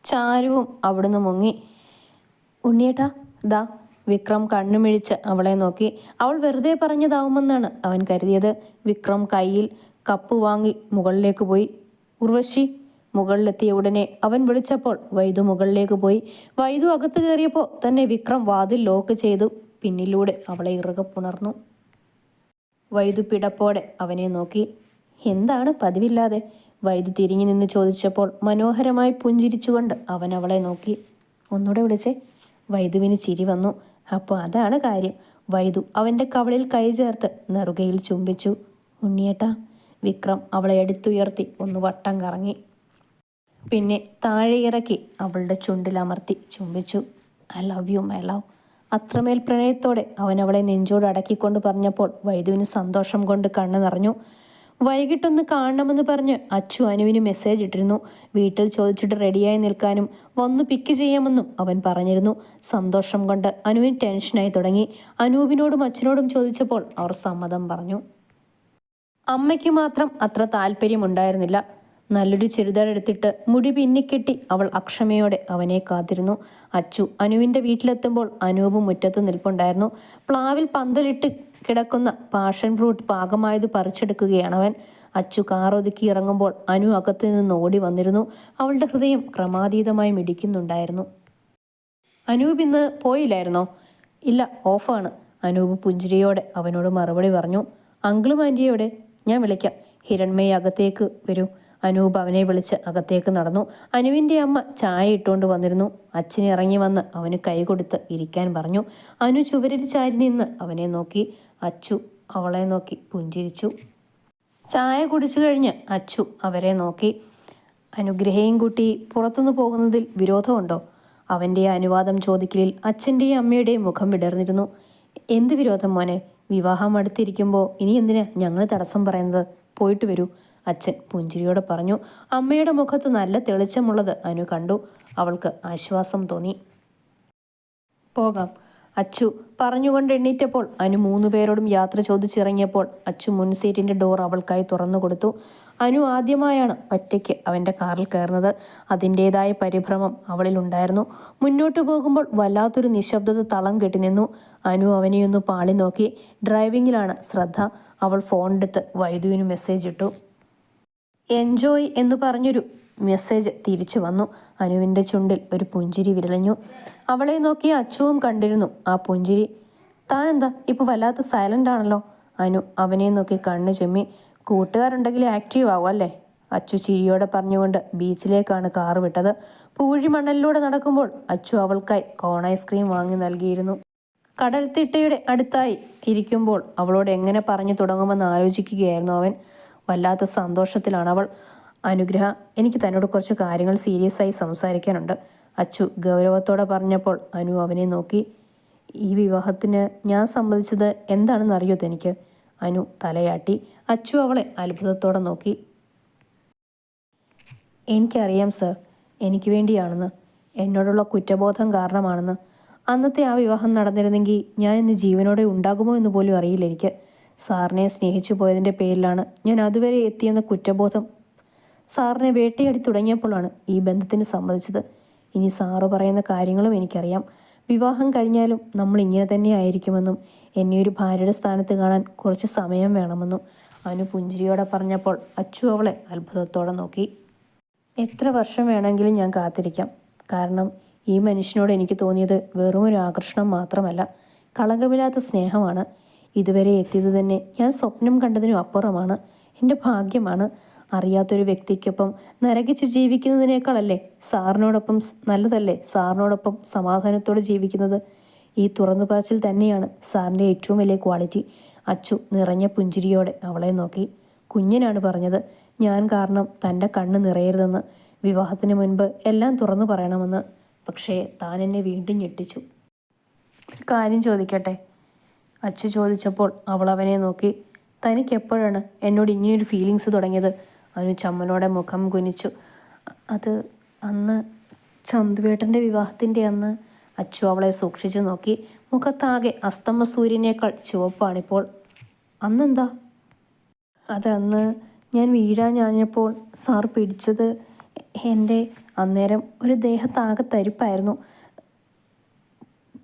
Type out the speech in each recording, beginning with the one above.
ചാരുവും അവിടുന്ന് മുങ്ങി. ഉണ്ണിയേട്ടാ ദാ. വിക്രം കണ്ണുമിഴിച്ച് അവളെ നോക്കി. അവൾ വെറുതെ പറഞ്ഞതാവുമെന്നാണ് അവൻ കരുതിയത്. വിക്രം കയ്യിൽ കപ്പ് വാങ്ങി മുകളിലേക്ക് പോയി. ഉർവശി. മുകളിലെത്തിയ ഉടനെ അവൻ വിളിച്ചപ്പോൾ വൈദു മുകളിലേക്ക് പോയി. വൈദു അകത്ത് കയറിയപ്പോൾ തന്നെ വിക്രം വാതിൽ ലോക്ക് ചെയ്തു പിന്നിലൂടെ അവളെ ഇറുകെ പുണർന്നു. വൈദു പിടപ്പോടെ അവനെ നോക്കി. എന്താണ് പതിവില്ലാതെ? വൈദു തിരിഞ്ഞു നിന്ന് ചോദിച്ചപ്പോൾ മനോഹരമായി പുഞ്ചിരിച്ചുകൊണ്ട് അവൻ അവളെ നോക്കി. ഒന്നുകൂടെ വിളിച്ചേ. വൈദുവിന് ചിരി വന്നു. അപ്പോൾ അതാണ് കാര്യം. വൈദു അവൻ്റെ കവളിൽ കൈ ചേർത്ത് നെറുകയിൽ ചുംബിച്ചു. ഉണ്ണിയേട്ടാ. വിക്രം അവളെ എടുത്തുയർത്തി ഒന്ന് വട്ടം കറങ്ങി. പിന്നെ താഴെ ഇറക്കി അവളുടെ ചുണ്ടിലമർത്തി ചുംബിച്ചു. I love you my love. അത്രമേൽ പ്രണയത്തോടെ അവൻ അവളെ നെഞ്ചോട് അടക്കിക്കൊണ്ട് പറഞ്ഞപ്പോൾ വൈദുവിന് സന്തോഷം കൊണ്ട് കണ്ണ് നിറഞ്ഞു. വൈകിട്ടൊന്ന് കാണണമെന്ന് പറഞ്ഞ് അച്ചു അനുവിന് മെസ്സേജ് ഇട്ടിരുന്നു. വീട്ടിൽ ചോദിച്ചിട്ട് റെഡിയായി നിൽക്കാനും വന്ന് പിക്ക് ചെയ്യാമെന്നും അവൻ പറഞ്ഞിരുന്നു. സന്തോഷം കൊണ്ട് അനുവിന് ടെൻഷനായി തുടങ്ങി. അനൂപിനോടും അച്ഛനോടും ചോദിച്ചപ്പോൾ അവർ സമ്മതം പറഞ്ഞു. അമ്മയ്ക്ക് മാത്രം അത്ര താല്പര്യമുണ്ടായിരുന്നില്ല. നല്ലൊരു ചുരിദാറെടുത്തിട്ട് മുടി പിന്നിക്കെട്ടി അവൾ അക്ഷമയോടെ അവനെ കാത്തിരുന്നു. അച്ചു അനുവിൻ്റെ വീട്ടിലെത്തുമ്പോൾ അനൂപ് മുറ്റത്ത് നിൽപ്പുണ്ടായിരുന്നു. പ്ലാവിൽ പന്തലിട്ട് കിടക്കുന്ന പാഷൻ ഫ്രൂട്ട് പാകമായത് പറിച്ചെടുക്കുകയാണവൻ. അച്ചു കാറൊതുക്കി ഇറങ്ങുമ്പോൾ അനു അകത്തു നിന്ന് ഓടി വന്നിരുന്നു. അവളുടെ ഹൃദയം ക്രമാതീതമായി മിടിക്കുന്നുണ്ടായിരുന്നു. അനൂപ് ഇന്ന് പോയില്ലായിരുന്നോ? ഇല്ല, ഓഫാണ്. അനൂപ് പുഞ്ചിരിയോടെ അവനോട് മറുപടി പറഞ്ഞു. അങ്കിളും ആൻറ്റിയോടെ? ഞാൻ വിളിക്കാം. ഹിരൺമയി അകത്തേക്ക് വരൂ. അനൂപ് അവനെ വിളിച്ച് അകത്തേക്ക് നടന്നു. അനുവിൻ്റെ അമ്മ ചായ ഇട്ടുകൊണ്ട് വന്നിരുന്നു. അച്ഛൻ ഇറങ്ങി വന്ന് അവന് കൈ കൊടുത്ത് ഇരിക്കാൻ പറഞ്ഞു. അനു ചുവരിൽ ചാരി നിന്ന് അവനെ നോക്കി. അച്ചു അവളെ നോക്കി പുഞ്ചിരിച്ചു. ചായ കുടിച്ചു കഴിഞ്ഞ് അച്ചു അവരെ നോക്കി. അനുഗ്രഹയും കൂട്ടി പുറത്തുനിന്ന് പോകുന്നതിൽ വിരോധമുണ്ടോ? അവൻ്റെ അനുവാദം ചോദിക്കലിൽ അച്ഛൻ്റെയും അമ്മയുടെയും മുഖം വിടർന്നിരുന്നു. എന്ത് വിരോധം മോനെ? വിവാഹം അടുത്തിരിക്കുമ്പോൾ ഇനി എന്തിനാ ഞങ്ങൾ തടസ്സം പറയുന്നത്? പോയിട്ട് വരൂ, അച്ഛൻ പുഞ്ചിരിയോടെ പറഞ്ഞു. അമ്മയുടെ മുഖത്ത് നല്ല തെളിച്ചമുള്ളത് അനു കണ്ടു. അവൾക്ക് ആശ്വാസം തോന്നി. പോകാം. അച്ചു പറഞ്ഞുകൊണ്ട് എണ്ണീറ്റപ്പോൾ അനു 3 പേരോടും യാത്ര ചോദിച്ചിറങ്ങിയപ്പോൾ അച്ചു മുൻ സീറ്റിൻ്റെ ഡോർ അവൾക്കായി തുറന്നു കൊടുത്തു. അനു ആദ്യമായാണ് ഒറ്റയ്ക്ക് അവൻ്റെ കാറിൽ കയറുന്നത്. അതിൻ്റേതായ പരിഭ്രമം അവളിലുണ്ടായിരുന്നു. മുന്നോട്ട് പോകുമ്പോൾ വല്ലാത്തൊരു നിശബ്ദത തളം കെട്ടി നിന്നു. അനു അവനെയൊന്ന് പാളി നോക്കി. ഡ്രൈവിങ്ങിലാണ് ശ്രദ്ധ. അവൾ ഫോണെടുത്ത് വൈദുവിന് മെസ്സേജ് ഇട്ടു. എൻജോയ് എന്ന് പറഞ്ഞൊരു മെസ്സേജ് തിരിച്ചു വന്നു. അനുവിൻ്റെ ചുണ്ടിൽ ഒരു പുഞ്ചിരി വിരളഞ്ഞു. അവളെ നോക്കി അച്ചുവും കണ്ടിരുന്നു ആ പുഞ്ചിരി. താനെന്താ ഇപ്പോൾ വല്ലാത്ത സൈലൻ്റ് ആണല്ലോ? അനു അവനെ നോക്കി കണ്ണ് ചെമ്മി. കൂട്ടുകാരുണ്ടെങ്കിൽ ആക്റ്റീവ് ആവും അല്ലേ? അച്ചു ചിരിയോടെ പറഞ്ഞുകൊണ്ട് ബീച്ചിലേക്കാണ് കാറ് വിട്ടത്. പൂഴിമണലിലൂടെ നടക്കുമ്പോൾ അച്ചു അവൾക്കായി കോൺ ഐസ്ക്രീം വാങ്ങി നൽകിയിരുന്നു. കടൽത്തിട്ടയുടെ അടുത്തായി ഇരിക്കുമ്പോൾ അവളോട് എങ്ങനെ പറഞ്ഞു തുടങ്ങുമെന്ന് ആലോചിക്കുകയായിരുന്നു അവൻ. വല്ലാത്ത സന്തോഷത്തിലാണവൾ. അനുഗ്രഹ, എനിക്ക് തന്നോട് കുറച്ച് കാര്യങ്ങൾ സീരിയസ് ആയി സംസാരിക്കാനുണ്ട്, അച്ചു ഗൗരവത്തോടെ പറഞ്ഞപ്പോൾ അനു അവനെ നോക്കി. ഈ വിവാഹത്തിന് ഞാൻ സമ്മതിച്ചത് എന്താണെന്ന് അറിയോ തനിക്ക്? അനു തലയാട്ടി. അച്ചു അവളെ അത്ഭുതത്തോടെ നോക്കി. എനിക്കറിയാം സർ, എനിക്ക് വേണ്ടിയാണെന്ന്. എന്നോടുള്ള കുറ്റബോധം കാരണമാണെന്ന്. അന്നത്തെ ആ വിവാഹം നടന്നിരുന്നെങ്കിൽ ഞാൻ ഇന്ന് ജീവനോടെ ഉണ്ടാകുമോ എന്ന് പോലും അറിയില്ല എനിക്ക്. സാറിനെ സ്നേഹിച്ചു പോയതിൻ്റെ പേരിലാണ് ഞാൻ അതുവരെ എത്തിയെന്ന കുറ്റബോധം സാറിനെ വേട്ടയാടി തുടങ്ങിയപ്പോഴാണ് ഈ ബന്ധത്തിന് സമ്മതിച്ചത്. ഇനി സാറ് പറയുന്ന കാര്യങ്ങളും എനിക്കറിയാം. വിവാഹം കഴിഞ്ഞാലും നമ്മൾ ഇങ്ങനെ തന്നെ ആയിരിക്കുമെന്നും എന്നെ ഒരു ഭാര്യയുടെ സ്ഥാനത്ത് കാണാൻ കുറച്ച് സമയം വേണമെന്നും അനു പുഞ്ചിരിയോടെ പറഞ്ഞപ്പോൾ അച്ചു അവളെ അത്ഭുതത്തോടെ നോക്കി. എത്ര വർഷം വേണമെങ്കിലും ഞാൻ കാത്തിരിക്കാം. കാരണം ഈ മനുഷ്യനോട് എനിക്ക് തോന്നിയത് വെറും ഒരു ആകർഷണം മാത്രമല്ല, കളങ്കമില്ലാത്ത സ്നേഹമാണ്. ഇതുവരെ എത്തിയത് തന്നെ ഞാൻ സ്വപ്നം കണ്ടതിനും അപ്പുറമാണ്. എൻ്റെ ഭാഗ്യമാണ്. അറിയാത്തൊരു വ്യക്തിക്കൊപ്പം നരകിച്ച് ജീവിക്കുന്നതിനേക്കാളല്ലേ സാറിനോടൊപ്പം നല്ലതല്ലേ സാറിനോടൊപ്പം സമാധാനത്തോടെ ജീവിക്കുന്നത്? ഈ തുറന്നു പറച്ചിൽ തന്നെയാണ് സാറിൻ്റെ ഏറ്റവും വലിയ ക്വാളിറ്റി. അച്ചു നിറഞ്ഞ പുഞ്ചിരിയോടെ അവളെ നോക്കി. കുഞ്ഞനാണ് പറഞ്ഞത് ഞാൻ കാരണം തൻ്റെ കണ്ണ് നിറയരുതെന്ന്. വിവാഹത്തിന് മുൻപ് എല്ലാം തുറന്നു പറയണമെന്ന്. പക്ഷേ താൻ എന്നെ വീണ്ടും ഞെട്ടിച്ചു. ഒരു കാര്യം ചോദിക്കട്ടെ? അച്ചു ചോദിച്ചപ്പോൾ അവൾ അവനെ നോക്കി. തനിക്ക് എപ്പോഴാണ് എന്നോട് ഇങ്ങനെയൊരു ഫീലിങ്സ് തുടങ്ങിയത്? അനു ചമ്മലോടെ മുഖം കുനിച്ചു. അത് അന്ന് ചന്തുവേട്ടൻ്റെ വിവാഹത്തിൻ്റെ അന്ന്. അച്ചു അവളെ സൂക്ഷിച്ചു നോക്കി. മുഖത്താകെ അസ്തമ സൂര്യനേക്കാൾ ചുവപ്പാണിപ്പോൾ. അന്നെന്താ? അതന്ന് ഞാൻ വീഴാഞ്ഞപ്പോൾ സാർ പിടിച്ചത് എൻ്റെ അന്നേരം ഒരു ദേഹത്താകെ തരിപ്പായിരുന്നു.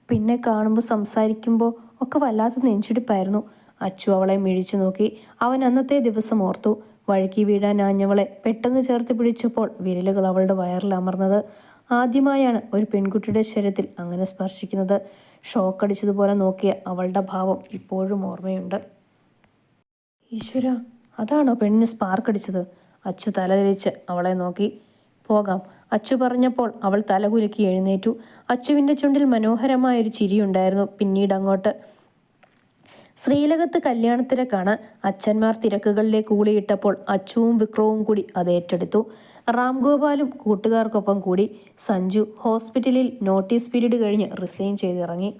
പിന്നെ കാണുമ്പോൾ സംസാരിക്കുമ്പോൾ ഒക്കെ വല്ലാത്ത നെഞ്ചിടിപ്പായിരുന്നു. അച്ചു അവളെ മിഴിച്ചു നോക്കി. അവൻ അന്നത്തെ ദിവസം ഓർത്തു. വഴുക്കി വീഴാനാഞ്ഞവളെ പെട്ടെന്ന് ചേർത്ത് പിടിച്ചപ്പോൾ വിരലുകൾ അവളുടെ വയറിൽ അമർന്നത്. ആദ്യമായാണ് ഒരു പെൺകുട്ടിയുടെ ശരീരത്തിൽ അങ്ങനെ സ്പർശിക്കുന്നത്. ഷോക്കടിച്ചതുപോലെ നോക്കിയ അവളുടെ ഭാവം ഇപ്പോഴും ഓർമ്മയുണ്ട്. ഈശ്വര, അതാണോ പെണ്ണിന് സ്പാർക്ക് അടിച്ചത്? അച്ചു തലതിരിച്ച് അവളെ നോക്കി. പോകാം, അച്ചു പറഞ്ഞപ്പോൾ അവൾ തലകുലുക്കി എഴുന്നേറ്റു. അച്ചുവിൻ്റെ ചുണ്ടിൽ മനോഹരമായൊരു ചിരിയുണ്ടായിരുന്നു. പിന്നീട് അങ്ങോട്ട് ശ്രീലകത്ത് കല്യാണത്തിരക്കാണ്. അച്ഛന്മാർ തിരക്കുകളിലേക്ക് ഊളിയിട്ടപ്പോൾ അച്ചുവും വിക്രവും കൂടി അത് ഏറ്റെടുത്തു. റാംഗോപാലും കൂട്ടുകാർക്കൊപ്പം കൂടി. സഞ്ജു ഹോസ്പിറ്റലിൽ നോട്ടീസ് പീരീഡ് കഴിഞ്ഞ് റിസൈൻ ചെയ്തിറങ്ങി.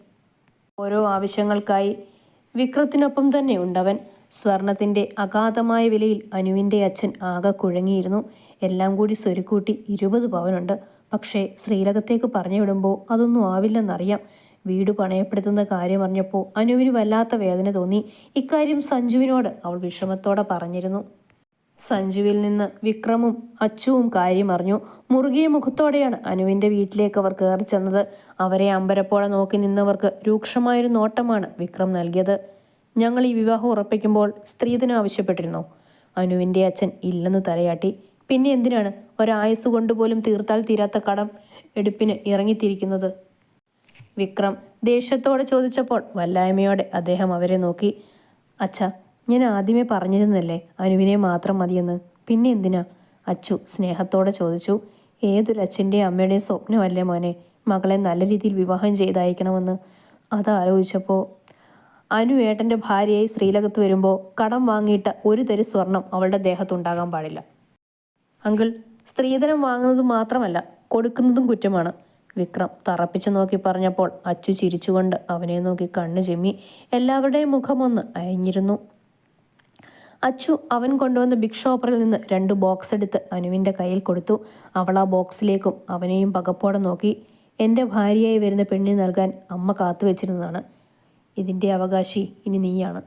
ഓരോ ആവശ്യങ്ങൾക്കായി വിക്രത്തിനൊപ്പം തന്നെ ഉണ്ടവൻ. സ്വർണത്തിൻ്റെ അഗാധമായ വിലയിൽ അനുവിൻ്റെ അച്ഛൻ ആകെ കുഴങ്ങിയിരുന്നു. എല്ലാം കൂടി സ്വരുക്കൂട്ടി 20 പവനുണ്ട്. പക്ഷേ ശ്രീലകത്തേക്ക് പറഞ്ഞു വിടുമ്പോൾ അതൊന്നും ആവില്ലെന്നറിയാം. വീട് പണയപ്പെടുത്തുന്ന കാര്യം അറിഞ്ഞപ്പോൾ അനുവിന് വല്ലാത്ത വേദന തോന്നി. ഇക്കാര്യം സഞ്ജുവിനോട് അവൾ വിഷമത്തോടെ പറഞ്ഞിരുന്നു. സഞ്ജുവിൽ നിന്ന് വിക്രമും അച്ചുവും കാര്യം അറിഞ്ഞു. മുറുകിയ മുഖത്തോടെയാണ് അനുവിൻ്റെ വീട്ടിലേക്ക് അവർ കയറി ചെന്നത്. അവരെ അമ്പരപ്പോടെ നോക്കി നിന്നവർക്ക് രൂക്ഷമായൊരു നോട്ടമാണ് വിക്രം നൽകിയത്. ഞങ്ങൾ ഈ വിവാഹം ഉറപ്പിക്കുമ്പോൾ സ്ത്രീധനം ആവശ്യപ്പെട്ടിരുന്നോ? അനുവിൻ്റെ അച്ഛൻ ഇല്ലെന്ന് തലയാട്ടി. പിന്നെ എന്തിനാണ് ഒരായുസ് കൊണ്ടുപോലും തീർത്താൽ തീരാത്ത കടം എടുപ്പിന് ഇറങ്ങിത്തിരിക്കുന്നത്? വിക്രം ദേഷ്യത്തോടെ ചോദിച്ചപ്പോൾ വല്ലായ്മയോടെ അദ്ദേഹം അവരെ നോക്കി. അച്ഛാ, ഞാൻ ആദ്യമേ പറഞ്ഞിരുന്നല്ലേ അനുവിനെ മാത്രം മതിയെന്ന്. പിന്നെ എന്തിനാ? അച്ചു സ്നേഹത്തോടെ ചോദിച്ചു. ഏതൊരച്ഛൻ്റെയും അമ്മയുടെയും സ്വപ്നമല്ലേ മോനെ മകളെ നല്ല രീതിയിൽ വിവാഹം ചെയ്തയക്കണമെന്ന്. അതാലോചിച്ചപ്പോൾ അനു ഏട്ടൻ്റെ ഭാര്യയായി ശ്രീലകത്ത് വരുമ്പോൾ കടം വാങ്ങിയിട്ട് ഒരു തരി സ്വർണം അവളുടെ ദേഹത്തുണ്ടാകാൻ പാടില്ല. അങ്കിൾ, സ്ത്രീധനം വാങ്ങുന്നത് മാത്രമല്ല കൊടുക്കുന്നതും കുറ്റമാണ്. വിക്രം തറപ്പിച്ചു നോക്കി പറഞ്ഞപ്പോൾ അച്ചു ചിരിച്ചുകൊണ്ട് അവനെ നോക്കി കണ്ണു ചെമ്മി. എല്ലാവരുടെയും മുഖമൊന്ന് അയഞ്ഞിരുന്നു. അച്ചു അവൻ കൊണ്ടുവന്ന ബിഗ് ഷോപ്പറിൽ നിന്ന് 2 ബോക്സ് എടുത്ത് അനുവിൻ്റെ കയ്യിൽ കൊടുത്തു. അവൾ ആ ബോക്സിലേക്കും അവനെയും പകപ്പോടെ നോക്കി. എൻ്റെ ഭാര്യയായി വരുന്ന പെണ്ണിന് നൽകാൻ അമ്മ കാത്തുവെച്ചിരുന്നതാണ്. ഇതിൻ്റെ അവകാശി ഇനി നീയാണ്.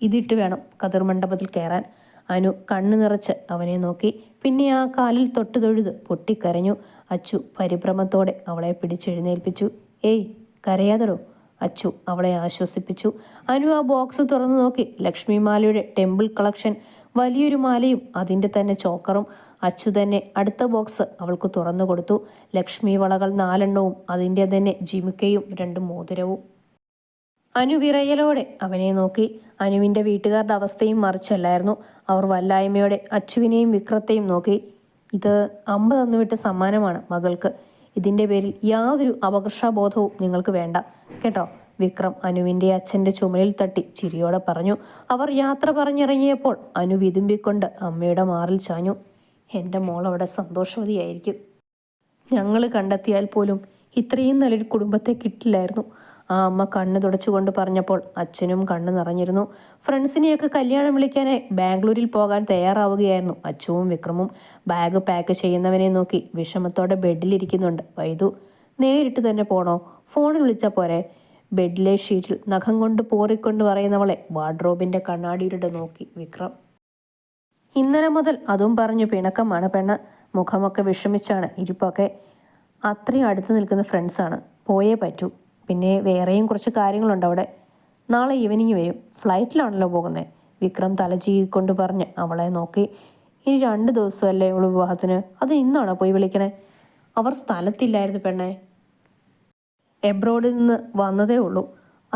ഇതിട്ട് വേണം കതിർ മണ്ഡപത്തിൽ കയറാൻ. അനു കണ്ണു നിറച്ച് അവനെ നോക്കി. പിന്നെ ആ കാലിൽ തൊട്ട് തൊഴുത് പൊട്ടിക്കരഞ്ഞു. അച്ചു പരിഭ്രമത്തോടെ അവളെ പിടിച്ചെഴുന്നേൽപ്പിച്ചു. ഏയ്, കരയാതടോ. അച്ചു അവളെ ആശ്വസിപ്പിച്ചു. അനു ആ ബോക്സ് തുറന്നു നോക്കി. ലക്ഷ്മിമാലയുടെ ടെമ്പിൾ കളക്ഷൻ, വലിയൊരു മാലയും അതിൻ്റെ തന്നെ ചോക്കറും. അച്ചു തന്നെ അടുത്ത ബോക്സ് അവൾക്ക് തുറന്നു കൊടുത്തു. ലക്ഷ്മി വളകൾ 4 എണ്ണവും അതിൻ്റെ തന്നെ ജിമിക്കയും 2 മോതിരവും. അനു വിറയലോടെ അവനെ നോക്കി. അനുവിൻ്റെ വീട്ടുകാരുടെ അവസ്ഥയും മറിച്ചല്ലായിരുന്നു. അവർ വല്ലായ്മയോടെ അച്ചുവിനെയും വിക്രത്തെയും നോക്കി. ഇത് അമ്മ തന്നുവിട്ട സമ്മാനമാണ് മകൾക്ക്. ഇതിൻ്റെ പേരിൽ യാതൊരു അപകർഷാബോധവും നിങ്ങൾക്ക് വേണ്ട കേട്ടോ, വിക്രം അനുവിൻ്റെ അച്ഛൻ്റെ ചുമലിൽ തട്ടി ചിരിയോടെ പറഞ്ഞു. അവർ യാത്ര പറഞ്ഞിറങ്ങിയപ്പോൾ അനു വിതുമ്പിക്കൊണ്ട് അമ്മയുടെ മാറിൽ ചാഞ്ഞു. എൻ്റെ മോൾ അവിടെ സന്തോഷവതിയായിരിക്കും. ഞങ്ങൾ കണ്ടെത്തിയാൽ പോലും ഇത്രയും നല്ലൊരു കുടുംബത്തെ കിട്ടില്ലായിരുന്നു. ആ അമ്മ കണ്ണ് തുടച്ചുകൊണ്ട് പറഞ്ഞപ്പോൾ അച്ഛനും കണ്ണ് നിറഞ്ഞിരുന്നു. ഫ്രണ്ട്സിനെയൊക്കെ കല്യാണം വിളിക്കാനായി ബാംഗ്ലൂരിൽ പോകാൻ തയ്യാറാവുകയായിരുന്നു അച്ചുവും വിക്രമും. ബാഗ് പാക്ക് ചെയ്യുന്നവനെ നോക്കി വിഷമത്തോടെ ബെഡിലിരിക്കുന്നുണ്ട് വൈദു. നേരിട്ട് തന്നെ പോണോ? ഫോണിൽ വിളിച്ചാൽ പോരെ? ബെഡിലെ ഷീറ്റിൽ നഖം കൊണ്ട് പോറിക്കൊണ്ട് പറയുന്നവളെ വാർഡ്രോബിൻ്റെ കണ്ണാടിയിലൂടെ നോക്കി വിക്രം. ഇന്നലെ മുതൽ അതും പറഞ്ഞു പിണക്കമാണ് പെണ്ണ്. മുഖമൊക്കെ വിഷമിച്ചാണ് ഇരിപ്പൊക്കെ. അത്രയും അടുത്ത് നിൽക്കുന്ന ഫ്രണ്ട്സാണ്, പോയേ പറ്റൂ. പിന്നെ വേറെയും കുറച്ച് കാര്യങ്ങളുണ്ട് അവിടെ. നാളെ ഈവനിങ് വരും. ഫ്ലൈറ്റിലാണല്ലോ പോകുന്നത്. വിക്രം തലചീകിക്കൊണ്ട് പറഞ്ഞ് അവളെ നോക്കി. ഇനി 2 ദിവസമല്ലേ ഉള്ളൂ വിവാഹത്തിന്. അത് ഇന്നാണോ പോയി വിളിക്കണേ? അവർ സ്ഥലത്തില്ലായിരുന്നു പെണ്ണെ. എബ്രോഡിൽ നിന്ന് വന്നതേ ഉള്ളൂ.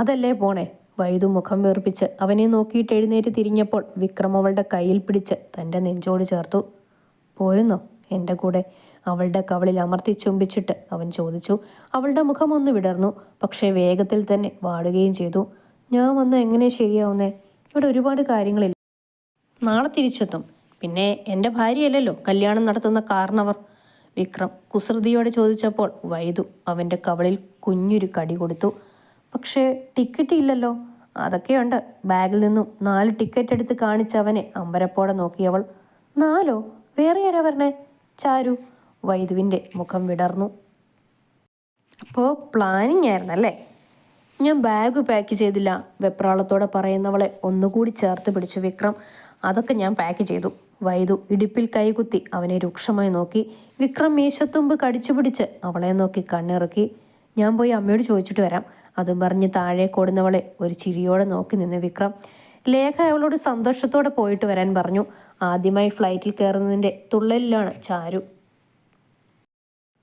അതല്ലേ പോണേ? വൈദു മുഖം വീർപ്പിച്ച് അവനെ നോക്കിയിട്ട് എഴുന്നേറ്റ് തിരിഞ്ഞപ്പോൾ വിക്രം അവളുടെ കയ്യിൽ പിടിച്ച് തൻ്റെ നെഞ്ചോട് ചേർത്തു. പോരുന്നോ എൻ്റെ കൂടെ? അവളുടെ കവളിൽ അമർത്തി ചുംബിച്ചിട്ട് അവൻ ചോദിച്ചു. അവളുടെ മുഖം ഒന്ന് വിടർന്നു. പക്ഷേ വേഗത്തിൽ തന്നെ വാടുകയും ചെയ്തു. ഞാൻ വന്ന് എങ്ങനെ ശരിയാവുന്നേ? ഇവിടെ ഒരുപാട് കാര്യങ്ങളില്ല. നാളെ തിരിച്ചെത്തും. പിന്നെ എൻ്റെ ഭാര്യയല്ലല്ലോ കല്യാണം നടത്തുന്ന കാരണവർ. വിക്രം കുസൃതിയോടെ ചോദിച്ചപ്പോൾ വൈദു അവൻ്റെ കവളിൽ കുഞ്ഞൊരു കടി കൊടുത്തു. പക്ഷേ ടിക്കറ്റ് ഇല്ലല്ലോ. അതൊക്കെയുണ്ട്. ബാഗിൽ നിന്നും 4 ടിക്കറ്റ് എടുത്ത് കാണിച്ചവനെ അമ്പരപ്പോടെ നോക്കിയവൾ. 4? വേറെ ആരാ പറഞ്ഞേ? ചാരു. വൈദുവിൻ്റെ മുഖം വിടർന്നു. അപ്പോൾ പ്ലാനിങ് ആയിരുന്നല്ലേ? ഞാൻ ബാഗ് പാക്ക് ചെയ്തില്ല, വെപ്രാളത്തോടെ പറയുന്നവളെ ഒന്നുകൂടി ചേർത്ത് പിടിച്ചു വിക്രം. അതൊക്കെ ഞാൻ പാക്ക് ചെയ്തു. വൈദു ഇടുപ്പിൽ കൈകുത്തി അവനെ രൂക്ഷമായി നോക്കി. വിക്രം മീശത്തുമ്പ് കടിച്ചു പിടിച്ച് അവളെ നോക്കി കണ്ണിറുക്കി. ഞാൻ പോയി അമ്മയോട് ചോദിച്ചിട്ട് വരാം. അതും പറഞ്ഞ് താഴെ കൊടുന്നവളെ ഒരു ചിരിയോടെ നോക്കി നിന്ന് വിക്രം. ലേഖ അവളോട് സന്തോഷത്തോടെ പോയിട്ട് വരാൻ പറഞ്ഞു. ആദ്യമായി ഫ്ലൈറ്റിൽ കയറുന്നതിൻ്റെ തുള്ളലിലാണ് ചാരു.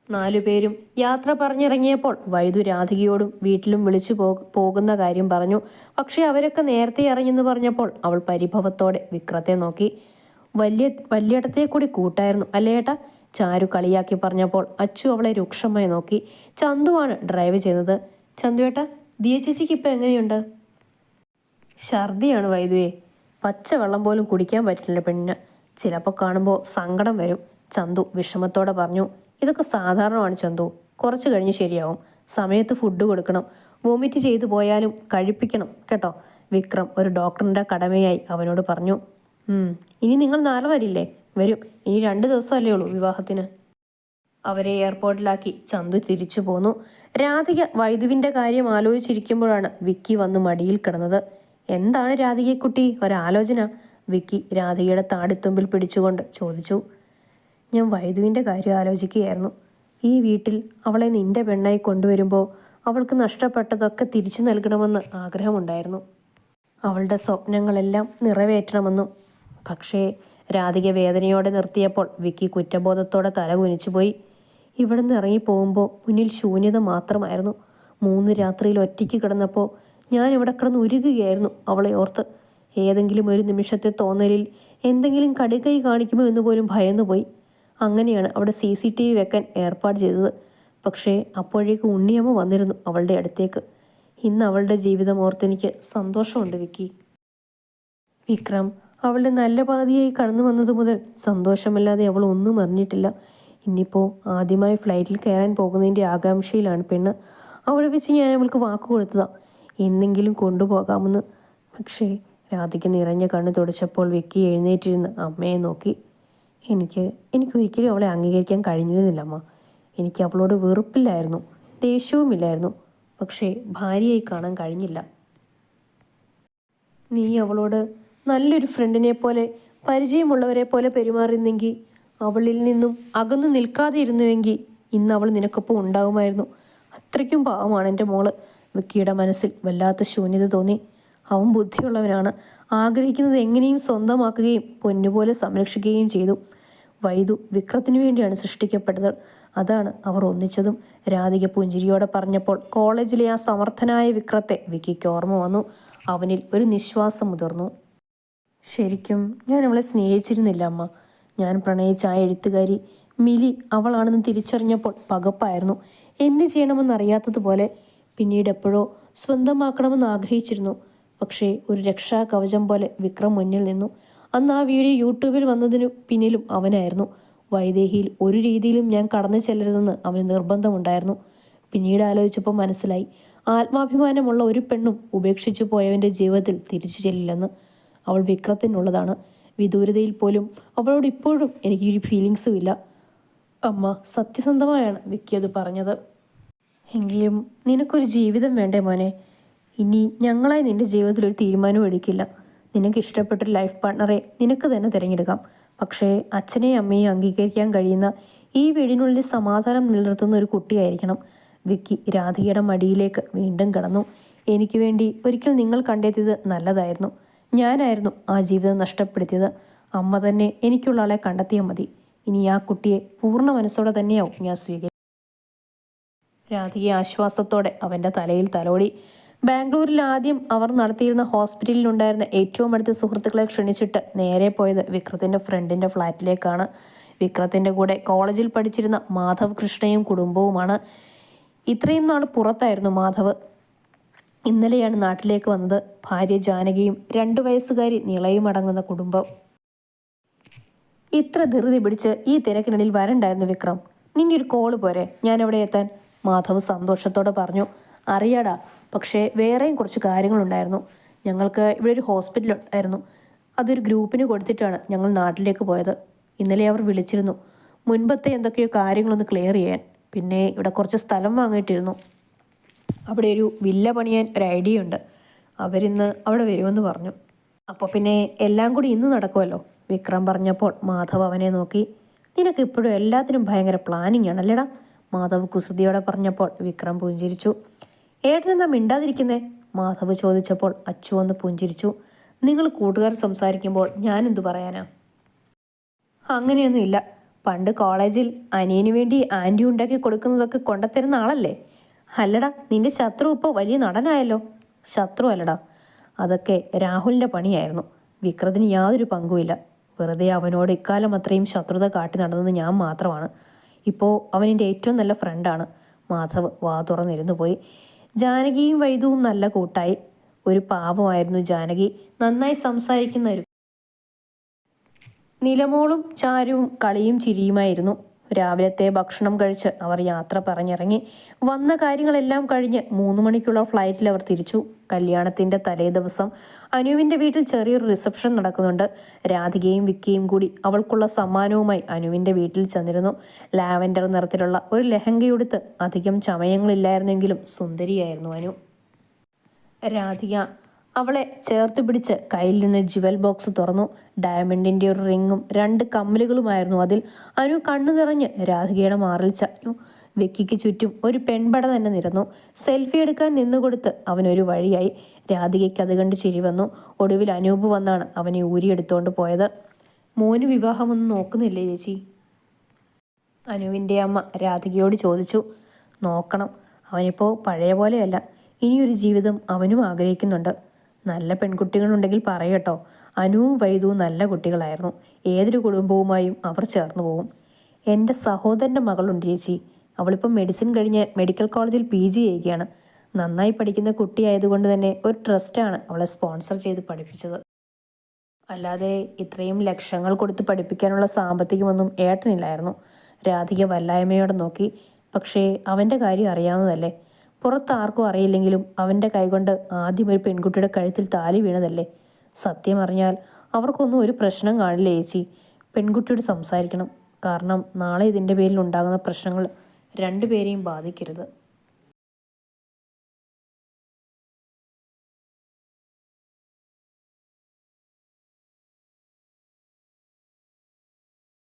4 പേരും യാത്ര പറഞ്ഞിറങ്ങിയപ്പോൾ വൈദു രാധികയോടും വീട്ടിലും വിളിച്ചു പോകുന്ന കാര്യം പറഞ്ഞു. പക്ഷെ അവരൊക്കെ നേരത്തെ അറിഞ്ഞെന്ന് പറഞ്ഞപ്പോൾ അവൾ പരിഭവത്തോടെ വിക്രത്തെ നോക്കി. വലിയടത്തെ കൂടി കൂട്ടായിരുന്നു അല്ലേ ഏട്ടാ? ചാരു കളിയാക്കി പറഞ്ഞപ്പോൾ അച്ചു അവളെ രൂക്ഷമായി നോക്കി. ചന്തുവാണ് ഡ്രൈവ് ചെയ്തത്. ചന്തു ഏട്ടാ, ദിയ ചേച്ചിക്ക് ഇപ്പം എങ്ങനെയുണ്ട്? ഛർദിയാണ് വൈദ്യുവേ. പച്ചവെള്ളം പോലും കുടിക്കാൻ പറ്റില്ല പെണ്ണിന്. ചിലപ്പോൾ കാണുമ്പോൾ സങ്കടം വരും. ചന്തു വിഷമത്തോടെ പറഞ്ഞു. ഇതൊക്കെ സാധാരണമാണ് ചന്തു, കുറച്ച് കഴിഞ്ഞ് ശരിയാവും. സമയത്ത് ഫുഡ് കൊടുക്കണം. വോമിറ്റ് ചെയ്തു പോയാലും കഴിപ്പിക്കണം കേട്ടോ, വിക്രം ഒരു ഡോക്ടറിൻ്റെ കടമയായി അവനോട് പറഞ്ഞു. ഇനി നിങ്ങൾ നാളെ വരില്ലേ? വരും. ഇനി 2 ദിവസമല്ലേ ഉള്ളൂ വിവാഹത്തിന്. അവരെ എയർപോർട്ടിലാക്കി ചന്തു തിരിച്ചു പോന്നു. രാധിക വൈദുവിൻ്റെ കാര്യം ആലോചിച്ചിരിക്കുമ്പോഴാണ് വിക്കി വന്ന് മടിയിൽ കിടന്നത്. എന്താണ് രാധികക്കുട്ടി ഒരാലോചന? വിക്കി രാധികയുടെ താടിത്തുമ്പിൽ പിടിച്ചുകൊണ്ട് ചോദിച്ചു. ഞാൻ വൈദുവിൻ്റെ കാര്യം ആലോചിക്കുകയായിരുന്നു. ഈ വീട്ടിൽ അവളെ നിന്റെ പെണ്ണായി കൊണ്ടുവരുമ്പോൾ അവൾക്ക് നഷ്ടപ്പെട്ടതൊക്കെ തിരിച്ചു നൽകണമെന്ന് ആഗ്രഹമുണ്ടായിരുന്നു. അവളുടെ സ്വപ്നങ്ങളെല്ലാം നിറവേറ്റണമെന്നും. പക്ഷേ രാധിക വേദനയോടെ നിർത്തിയപ്പോൾ വിക്കി കുറ്റബോധത്തോടെ തല കുനിച്ചുപോയി. ഇവിടുന്ന് ഇറങ്ങി പോകുമ്പോൾ മുന്നിൽ ശൂന്യത മാത്രമായിരുന്നു. 3 രാത്രിയിൽ ഒറ്റയ്ക്ക് കിടന്നപ്പോൾ ഞാൻ ഇവിടെ കിടന്ന് ഉരുകുകയായിരുന്നു അവളെ ഓർത്ത്. ഏതെങ്കിലും ഒരു നിമിഷത്തെ തോന്നലിൽ എന്തെങ്കിലും കടുകൈ കാണിക്കുമോ എന്ന് പോലും ഭയന്നുപോയി. അങ്ങനെയാണ് അവിടെ CCTV വെക്കാൻ ഏർപ്പാട് ചെയ്തത്. പക്ഷേ അപ്പോഴേക്ക് ഉണ്ണിയമ്മ വന്നിരുന്നു അവളുടെ അടുത്തേക്ക്. ഇന്ന് അവളുടെ ജീവിതം ഓർത്തെനിക്ക് സന്തോഷമുണ്ട് വിക്കി. വിക്രം അവളുടെ നല്ല പാതിയായി കടന്നു വന്നതു മുതൽ സന്തോഷമല്ലാതെ അവൾ ഒന്നും അറിഞ്ഞിട്ടില്ല. ഇന്നിപ്പോൾ ആദ്യമായി ഫ്ലൈറ്റിൽ കയറാൻ പോകുന്നതിൻ്റെ ആകാംക്ഷയിലാണ് പെണ്ണ്. അവിടെ വെച്ച് ഞാൻ അവൾക്ക് വാക്ക് കൊടുത്തതാ, എന്തെങ്കിലും കൊണ്ടുപോകാമെന്ന്. പക്ഷേ രാധിക നിറഞ്ഞ കണ്ണ് തുടച്ചപ്പോൾ വിക്കി എഴുന്നേറ്റിരുന്ന് അമ്മയെ നോക്കി. എനിക്കൊരിക്കലും അവളെ അംഗീകരിക്കാൻ കഴിഞ്ഞിരുന്നില്ല അമ്മ. എനിക്ക് അവളോട് വെറുപ്പില്ലായിരുന്നു, ദേഷ്യവുമില്ലായിരുന്നു. പക്ഷേ ഭാര്യയായി കാണാൻ കഴിഞ്ഞില്ല. നീ അവളോട് നല്ലൊരു ഫ്രണ്ടിനെ പോലെ പരിചയമുള്ളവരെ പോലെ പെരുമാറുന്നെങ്കിൽ, അവളിൽ നിന്നും അകന്നു നിൽക്കാതെ ഇരുന്നുവെങ്കിൽ ഇന്ന് അവൾ നിനക്കൊപ്പം ഉണ്ടാകുമായിരുന്നു. അത്രയ്ക്കും പാവമാണ് എൻ്റെ മോള്. വിക്കിയുടെ മനസ്സിൽ വല്ലാത്ത ശൂന്യത തോന്നി. അവൻ ബുദ്ധിയുള്ളവനാണ്. ആഗ്രഹിക്കുന്നത് എങ്ങനെയും സ്വന്തമാക്കുകയും പൊന്നുപോലെ സംരക്ഷിക്കുകയും ചെയ്തു. വൈദു വിക്രത്തിനു വേണ്ടിയാണ് സൃഷ്ടിക്കപ്പെട്ടത്. അതാണ് അവർ ഒന്നിച്ചതും. രാധിക പുഞ്ചിരിയോടെ പറഞ്ഞപ്പോൾ കോളേജിലെ ആ സമർത്ഥനായ വിക്രത്തെ വിക്കിക്ക് ഓർമ്മ വന്നു. അവനിൽ ഒരു നിശ്വാസം മുതിർന്നു. ശരിക്കും ഞാൻ അവളെ സ്നേഹിച്ചിരുന്നില്ല അമ്മ. ഞാൻ പ്രണയിച്ച ആ എഴുത്തുകാരി മിലി അവളാണെന്ന് തിരിച്ചറിഞ്ഞപ്പോൾ പകപ്പായിരുന്നു. എന്ത് ചെയ്യണമെന്നറിയാത്തതുപോലെ. പിന്നീട് എപ്പോഴോ സ്വന്തമാക്കണമെന്ന് ആഗ്രഹിച്ചിരുന്നു. പക്ഷേ ഒരു രക്ഷാ കവചം പോലെ വിക്രം മുന്നിൽ നിന്നു. അന്ന് ആ വീഡിയോ യൂട്യൂബിൽ വന്നതിനു പിന്നിലും അവനായിരുന്നു. വൈദേഹിയിൽ ഒരു രീതിയിലും ഞാൻ കടന്നു ചെല്ലരുതെന്ന് അവന് നിർബന്ധമുണ്ടായിരുന്നു. പിന്നീട് ആലോചിച്ചപ്പോൾ മനസ്സിലായി, ആത്മാഭിമാനമുള്ള ഒരു പെണ്ണും ഉപേക്ഷിച്ചു പോയവൻ്റെ ജീവിതത്തിൽ തിരിച്ചു ചെല്ലില്ലെന്ന്. അവൾ വിക്രത്തിനുള്ളതാണ്. വിദൂരതയിൽ പോലും അവളോട് ഇപ്പോഴും എനിക്കൊരു ഫീലിങ്സും ഇല്ല. അമ്മ സത്യസന്ധമായാണ് വിക്കി അത് പറഞ്ഞത്. എങ്കിലും നിനക്കൊരു ജീവിതം വേണ്ടേ മോനെ? ഇനി ഞങ്ങളായി നിന്റെ ജീവിതത്തിൽ ഒരു തീരുമാനവും എടുക്കില്ല. നിനക്ക് ഇഷ്ടപ്പെട്ടൊരു ലൈഫ് പാർട്ട്ണറെ നിനക്ക് തന്നെ തിരഞ്ഞെടുക്കാം. പക്ഷേ അച്ഛനെയും അമ്മയെയും അംഗീകരിക്കാൻ കഴിയുന്ന, ഈ വീടിനുള്ളിൽ സമാധാനം നിലനിർത്തുന്ന ഒരു കുട്ടിയായിരിക്കണം. വിക്കി രാധികയുടെ മടിയിലേക്ക് വീണ്ടും കടന്നു. എനിക്ക് വേണ്ടി ഒരിക്കൽ നിങ്ങൾ കണ്ടെത്തിയത് നല്ലതായിരുന്നു. ഞാനായിരുന്നു ആ ജീവിതം നഷ്ടപ്പെടുത്തിയത്. അമ്മ തന്നെ എനിക്കുള്ള ആളെ കണ്ടെത്തിയാൽ മതി. ഇനി ആ കുട്ടിയെ പൂർണ്ണ മനസ്സോടെ തന്നെയാവും ഞാൻ സ്വീകരിക്കും. രാധിക ആശ്വാസത്തോടെ അവൻ്റെ തലയിൽ തലോടി. ബാംഗ്ലൂരിൽ ആദ്യം അവർ നടത്തിയിരുന്ന ഹോസ്പിറ്റലിലുണ്ടായിരുന്ന ഏറ്റവും അടുത്ത സുഹൃത്തുക്കളെ ക്ഷണിച്ചിട്ട് നേരെ പോയത് വിക്രത്തിൻ്റെ ഫ്രണ്ടിൻ്റെ ഫ്ലാറ്റിലേക്കാണ്. വിക്രത്തിൻ്റെ കൂടെ കോളേജിൽ പഠിച്ചിരുന്ന മാധവ് കൃഷ്ണയും കുടുംബവുമാണ്. ഇത്രയും നാൾ പുറത്തായിരുന്നു മാധവ്. ഇന്നലെയാണ് നാട്ടിലേക്ക് വന്നത്. ഭാര്യ ജാനകിയും 2 വയസ്സുകാരി നിളയും അടങ്ങുന്ന കുടുംബം. ഇത്ര ധൃതി പിടിച്ച് ഈ തിരക്കിനിടയിൽ വരണ്ടായിരുന്നു വിക്രം. നിന്റെ ഒരു കോള് പോരെ ഞാൻ അവിടെ എത്താൻ? മാധവ് സന്തോഷത്തോടെ പറഞ്ഞു. അറിയാടാ, പക്ഷേ വേറെയും കുറച്ച് കാര്യങ്ങളുണ്ടായിരുന്നു. ഞങ്ങൾക്ക് ഇവിടെ ഒരു ഹോസ്പിറ്റൽ ഉണ്ടായിരുന്നു. അതൊരു ഗ്രൂപ്പിന് കൊടുത്തിട്ടാണ് ഞങ്ങൾ നാട്ടിലേക്ക് പോയത്. ഇന്നലെ അവർ വിളിച്ചിരുന്നു, മുൻപത്തെ എന്തൊക്കെയോ കാര്യങ്ങളൊന്ന് ക്ലിയർ ചെയ്യാൻ. പിന്നെ ഇവിടെ കുറച്ച് സ്ഥലം വാങ്ങിയിട്ടിരുന്നു. അവിടെ ഒരു വില്ല പണിയാൻ ഒരു ഐഡിയ ഉണ്ട്. അവരിന്ന് അവിടെ വരുമെന്ന് പറഞ്ഞു. അപ്പോൾ പിന്നെ എല്ലാം കൂടി ഇന്ന് നടക്കുമല്ലോ. വിക്രം പറഞ്ഞപ്പോൾ മാധവ് അവനെ നോക്കി. നിനക്ക് ഇപ്പോഴും എല്ലാത്തിനും ഭയങ്കര പ്ലാനിങ് ആണല്ലേടാ? മാധവ് കുസൃതിയോടെ പറഞ്ഞപ്പോൾ വിക്രം പുഞ്ചിരിച്ചു. ഏട്ടനെന്താ മിണ്ടാതിരിക്കുന്നേ? മാധവ് ചോദിച്ചപ്പോൾ അച്ചു ഒന്ന് പുഞ്ചിരിച്ചു. നിങ്ങൾ കൂട്ടുകാർ സംസാരിക്കുമ്പോൾ ഞാൻ എന്തു പറയാനാ? അങ്ങനെയൊന്നുമില്ല. പണ്ട് കോളേജിൽ അനിയന് വേണ്ടി ആൻറ്റി ഉണ്ടാക്കി കൊടുക്കുന്നതൊക്കെ കൊണ്ടുത്തരുന്ന ആളല്ലേ? അല്ലടാ, നിന്റെ ശത്രു ഇപ്പോൾ വലിയ നടനായല്ലോ. ശത്രു അല്ലടാ, അതൊക്കെ രാഹുലിൻ്റെ പണിയായിരുന്നു. വിക്രത്തിന് യാതൊരു പങ്കുമില്ല. വെറുതെ അവനോട് ഇക്കാലം അത്രയും ശത്രുത കാട്ടി നടന്നത് ഞാൻ മാത്രമാണ്. ഇപ്പോൾ അവനെൻ്റെ ഏറ്റവും നല്ല ഫ്രണ്ടാണ്. മാധവ് വാ തുറന്നിരുന്നു പോയി. ജാനകിയും വൈദുവും നല്ല കൂട്ടായി. ഒരു പാവമായിരുന്നു ജാനകി. നന്നായി സംസാരിക്കുന്ന ഒരു നിലമോളും ചാരുവും കളിയും ചിരിയുമായിരുന്നു. രാവിലത്തെ ഭക്ഷണം കഴിച്ച് അവർ യാത്ര പറഞ്ഞിറങ്ങി. വന്ന കാര്യങ്ങളെല്ലാം കഴിഞ്ഞ് 3 മണിക്കുള്ള ഫ്ലൈറ്റിൽ അവർ തിരിച്ചു. കല്യാണത്തിൻ്റെ തലേ ദിവസം അനുവിൻ്റെ വീട്ടിൽ ചെറിയൊരു റിസപ്ഷൻ നടക്കുന്നുണ്ട്. രാധികയും വിക്കിയും കൂടി അവൾക്കുള്ള സമ്മാനവുമായി അനുവിൻ്റെ വീട്ടിൽ ചെന്നിരുന്നു. ലാവൻഡർ നിറത്തിലുള്ള ഒരു ലെഹങ്കയുടുത്ത് അധികം ചമയങ്ങളില്ലായിരുന്നെങ്കിലും സുന്ദരിയായിരുന്നു അനു. രാധിക അവളെ ചേർത്ത് പിടിച്ച് കയ്യിൽ നിന്ന് ജ്വൽ ബോക്സ് തുറന്നു. ഡയമണ്ടിൻ്റെ ഒരു റിങ്ങും 2 കമ്മലുകളുമായിരുന്നു അതിൽ. അനു കണ്ണു നിറഞ്ഞ് രാധികയുടെ മാറിൽ ചാഞ്ഞു. വെക്കിക്ക് ചുറ്റും ഒരു പെൺപട തന്നെ നിരന്നു. സെൽഫി എടുക്കാൻ നിന്നുകൊടുത്ത് അവനൊരു വഴിയായി. രാധികയ്ക്ക് അത് കണ്ട് ചിരി വന്നു. ഒടുവിൽ അനൂപ് വന്നാണ് അവനെ ഊരിയെടുത്തുകൊണ്ട് പോയത്. മോന് വിവാഹമൊന്നും നോക്കുന്നില്ലേ ചേച്ചി? അനുവിൻ്റെ അമ്മ രാധികയോട് ചോദിച്ചു. നോക്കണം. അവനിപ്പോൾ പഴയ പോലെയല്ല. ഇനിയൊരു ജീവിതം അവനും ആഗ്രഹിക്കുന്നുണ്ട്. നല്ല പെൺകുട്ടികളുണ്ടെങ്കിൽ പറയട്ടോ. അനുവും വൈദുവും നല്ല കുട്ടികളായിരുന്നു. ഏതൊരു കുടുംബവുമായും അവർ ചേർന്ന് പോവും. എൻ്റെ സഹോദരൻ്റെ മകളുണ്ട് ചേച്ചി. അവളിപ്പം മെഡിസിൻ കഴിഞ്ഞ് മെഡിക്കൽ കോളേജിൽ PG ചെയ്യുകയാണ്. നന്നായി പഠിക്കുന്ന കുട്ടിയായതുകൊണ്ട് തന്നെ ഒരു ട്രസ്റ്റാണ് അവളെ സ്പോൺസർ ചെയ്ത് പഠിപ്പിച്ചത്. അല്ലാതെ ഇത്രയും ലക്ഷങ്ങൾ കൊടുത്ത് പഠിപ്പിക്കാനുള്ള സാമ്പത്തികമൊന്നും ഏട്ടനില്ലായിരുന്നു. രാധിക വല്ലായ്മയോടെ നോക്കി. പക്ഷേ അവൻ്റെ കാര്യം അറിയാവുന്നതല്ലേ. പുറത്ത് ആർക്കും അറിയില്ലെങ്കിലും അവൻ്റെ കൈകൊണ്ട് ആദ്യം ഒരു പെൺകുട്ടിയുടെ കഴുത്തിൽ താലി വീണതല്ലേ. സത്യം അറിഞ്ഞാൽ അവർക്കൊന്നും ഒരു പ്രശ്നം കാണില്ല ചേച്ചി. പെൺകുട്ടിയോട് സംസാരിക്കണം. കാരണം നാളെ ഇതിൻ്റെ പേരിൽ ഉണ്ടാകുന്ന പ്രശ്നങ്ങൾ 2 പേരെയും ബാധിക്കരുത്.